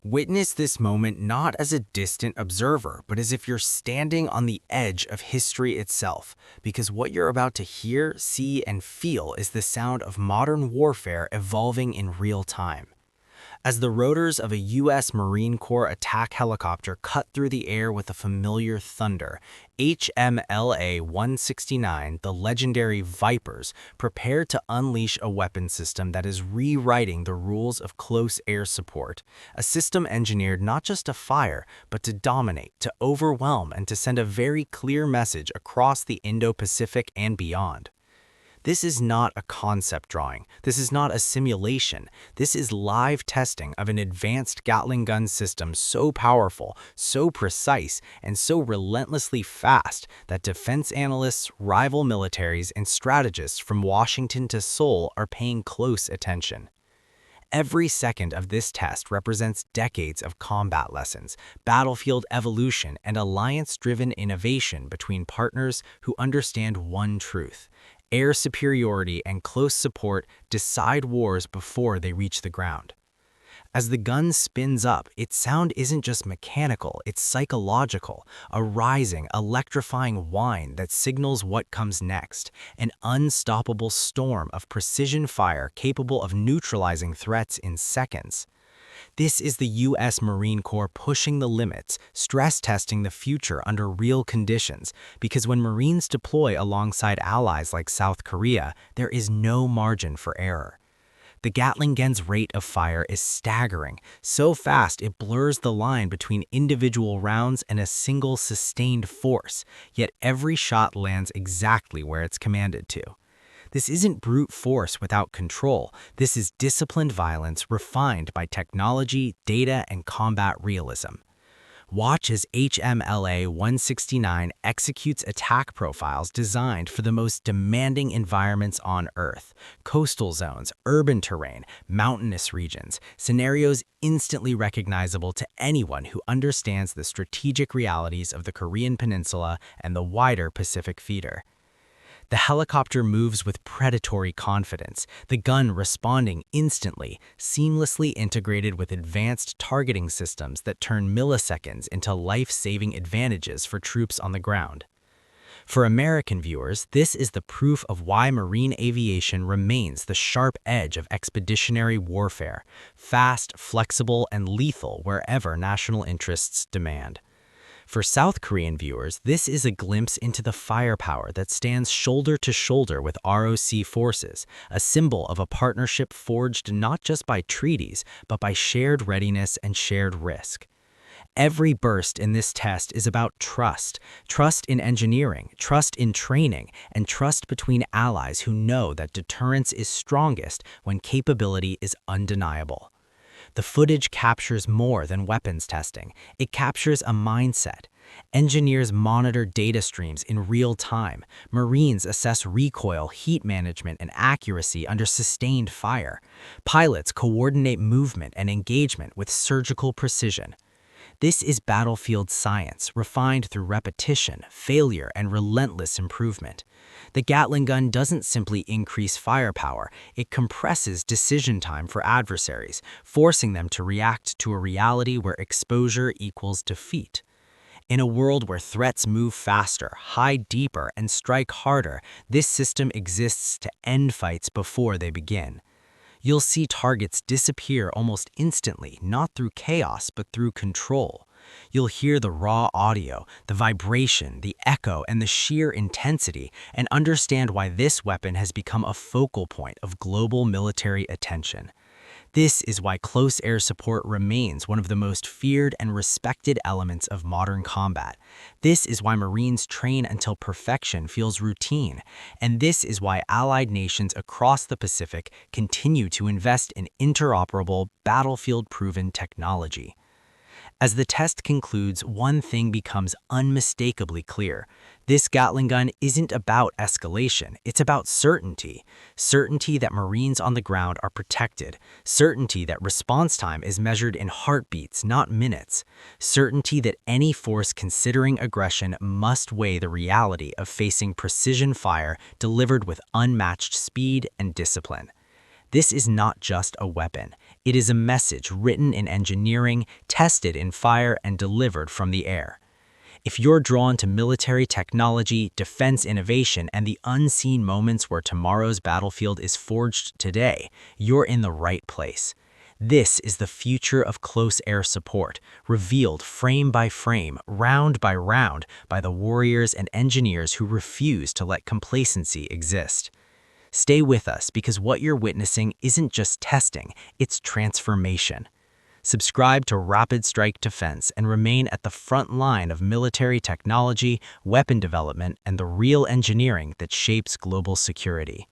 Witness this moment not as a distant observer, but as if you're standing on the edge of history itself, because what you're about to hear, see, and feel is the sound of modern warfare evolving in real time. As the rotors of a U.S. Marine Corps attack helicopter cut through the air with a familiar thunder, HMLA-169, the legendary Vipers, prepare to unleash a weapon system that is rewriting the rules of close air support, a system engineered not just to fire, but to dominate, to overwhelm, and to send a very clear message across the Indo-Pacific and beyond. This is not a concept drawing. This is not a simulation. This is live testing of an advanced Gatling gun system so powerful, so precise, and so relentlessly fast that defense analysts, rival militaries, and strategists from Washington to Seoul are paying close attention. Every second of this test represents decades of combat lessons, battlefield evolution, and alliance-driven innovation between partners who understand one truth: air superiority and close support decide wars before they reach the ground. As the gun spins up, its sound isn't just mechanical, it's psychological, a rising, electrifying whine that signals what comes next, an unstoppable storm of precision fire capable of neutralizing threats in seconds. This is the U.S. Marine Corps pushing the limits, stress testing the future under real conditions, because when Marines deploy alongside allies like South Korea, there is no margin for error. The Gatling gun's rate of fire is staggering, so fast it blurs the line between individual rounds and a single sustained force, yet every shot lands exactly where it's commanded to. This isn't brute force without control. This is disciplined violence refined by technology, data, and combat realism. Watch as HMLA-169 executes attack profiles designed for the most demanding environments on Earth: coastal zones, urban terrain, mountainous regions, scenarios instantly recognizable to anyone who understands the strategic realities of the Korean Peninsula and the wider Pacific theater. The helicopter moves with predatory confidence, the gun responding instantly, seamlessly integrated with advanced targeting systems that turn milliseconds into life-saving advantages for troops on the ground. For American viewers, this is the proof of why marine aviation remains the sharp edge of expeditionary warfare: fast, flexible, and lethal wherever national interests demand. For South Korean viewers, this is a glimpse into the firepower that stands shoulder to shoulder with ROC forces, a symbol of a partnership forged not just by treaties, but by shared readiness and shared risk. Every burst in this test is about trust: trust in engineering, trust in training, and trust between allies who know that deterrence is strongest when capability is undeniable. The footage captures more than weapons testing. It captures a mindset. Engineers monitor data streams in real time. Marines assess recoil, heat management, and accuracy under sustained fire. Pilots coordinate movement and engagement with surgical precision. This is battlefield science, refined through repetition, failure, and relentless improvement. The Gatling gun doesn't simply increase firepower, it compresses decision time for adversaries, forcing them to react to a reality where exposure equals defeat. In a world where threats move faster, hide deeper, and strike harder, this system exists to end fights before they begin. You'll see targets disappear almost instantly, not through chaos, but through control. You'll hear the raw audio, the vibration, the echo, and the sheer intensity, and understand why this weapon has become a focal point of global military attention. This is why close air support remains one of the most feared and respected elements of modern combat. This is why Marines train until perfection feels routine. And this is why allied nations across the Pacific continue to invest in interoperable, battlefield-proven technology. As the test concludes, one thing becomes unmistakably clear. This Gatling gun isn't about escalation, it's about certainty. Certainty that Marines on the ground are protected. Certainty that response time is measured in heartbeats, not minutes. Certainty that any force considering aggression must weigh the reality of facing precision fire delivered with unmatched speed and discipline. This is not just a weapon. It is a message written in engineering, tested in fire, and delivered from the air. If you're drawn to military technology, defense innovation, and the unseen moments where tomorrow's battlefield is forged today, you're in the right place. This is the future of close air support, revealed frame by frame, round by round, by the warriors and engineers who refuse to let complacency exist. Stay with us because what you're witnessing isn't just testing, it's transformation. Subscribe to Rapid Strike Defense and remain at the front line of military technology, weapon development, and the real engineering that shapes global security.